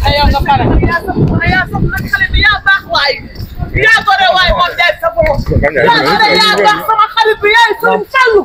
aywa nga pare. yaa sopp nag xale bi yaa baax waay. yaa gore waay moom day sa bopp. yaa gore yaa baax sama xarit bi yaay Sëriñ Fallu.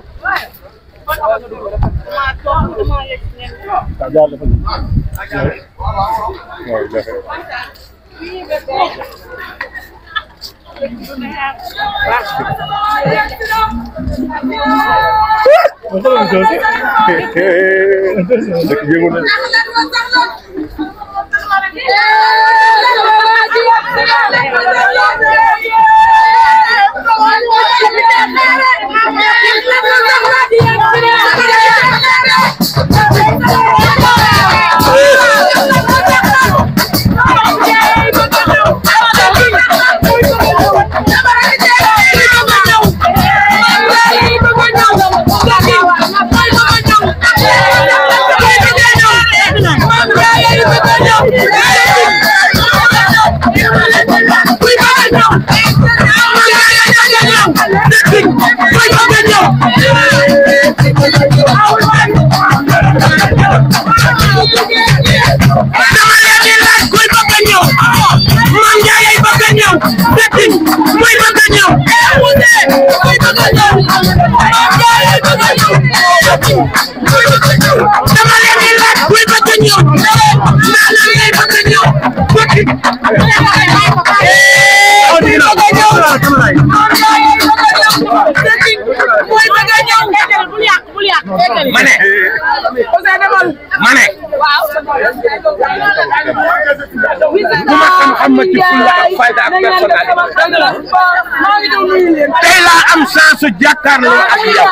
tey laa am chance jàkkaarloo ak yow.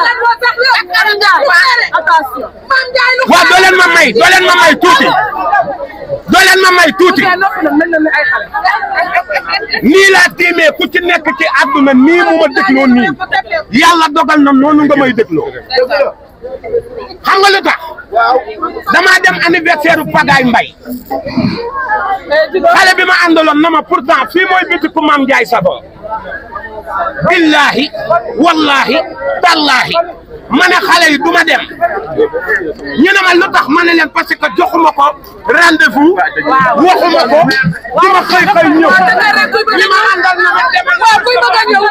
waaw doo leen ma may tuuti. doo leen ma may tuuti. nii laa tiimee ku ci nekk ci àdduna nii mu ma dégloo nii yàlla dogal na noonu nga may dégloo. xam nga lu tax damaa dem anniversaire Pagaay Mbay xale bi ma àndaloon na ma pourtant fii mooy bitiku Maam Njaay Savon billahi wallahi tallahi ma ne xale yi du ma dem ñu ne ma lu tax ma ne leen parce que joxuma ko rendez-vous waxuma ko di ma xëy ñëw li ma àndal na ma dem waaw kuy bëgg a ñëw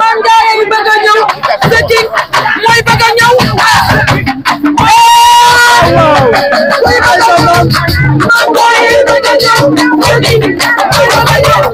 Maam Njaay yi bëgg a ñëw Seking mooy bëgg a ñëw kuy bëgg a ñëw Maam Njaay yi bëgg a ñëw Seking kuy bëgg a ñëw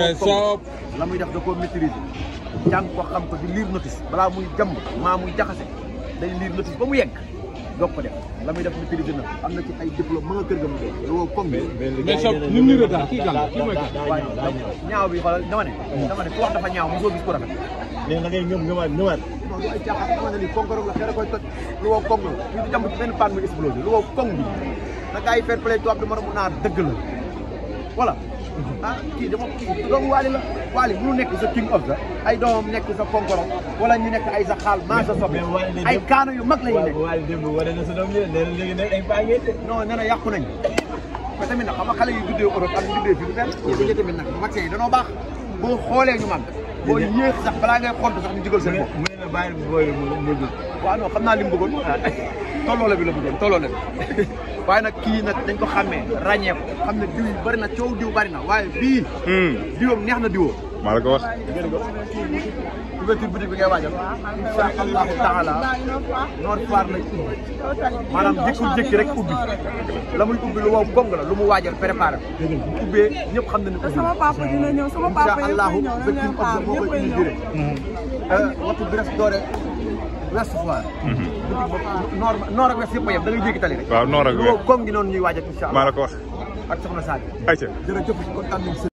mais soob la muy def da koo maîtriser jàng ko xam ko di lire notice balaa muy jàmm maa muy jaxase day lire notice ba mu yegg doog ko def la muy def maîtriser na am na ci ay diplôme ma nga kër ga mu dee lu woo koŋ bi mais soob ni mu niroo daal kii kan la kii mooy kan ñaaw bi xoolal dama ne ku wax dafa ñaaw mosoo gis ko rafet léegi da ngay ñëwaat non du ay caaxaan dama ne lii koŋ la xëy na koy toj lu woo koŋ la ñu di jàmm ci benn paan muy explosé lu woo koŋ bi na gars yi fair play tubaab di mën a mu naar dëgg la voilà ah kii dama doomu waali la waali bu ñu nekk sa king of sa ay doomam nekk sa konkoro wala ñu nekk ay sa xaal maa sa sobe ay kaano yu mag la ñuy nekk waali démb wane na sa doom léegi nag ay paa ngeen de non nee na yàqu nañ mais tamit nag xam nga xale yu juddee Europe ak juddee fii du benn yéen tamit nag vaccin yi danoo baax boo xoolee ñu màgg boo yéex sax balaa ngay xont sax ñu digal seen bopp mu ne la bàyyi booy mu jël waaw non xam naa li mu bëggoon tolloole bi la bëggoon tolloole bi waaye nag kii nag dañ ko xàmmee ràññee ko xam ne diw yi bëri na coow diw bëri na waaye bii diwam neex na diwoo maa la ko wax ouverture boutique bi ngay waajal insha allahu taala Nord Foire lay ubbi maanaam jékki rek ubbi la muy ubbi lu wow kong la lu mu waajal préparé ko bu ubbee ñëpp xam nañu ubbi sama papa dina ñëw sama papa insha allahu victime of the moo koy inauguré waxtu Brest Doré West Foire boutique nord ak west yëpp a yem da ngay jéggi tali rek waaw nord ak lu wow kong gi noonu ñuy waajal insha allah maa la ko wax ak soxna Sadio ayca jërëjëf kontaan nañ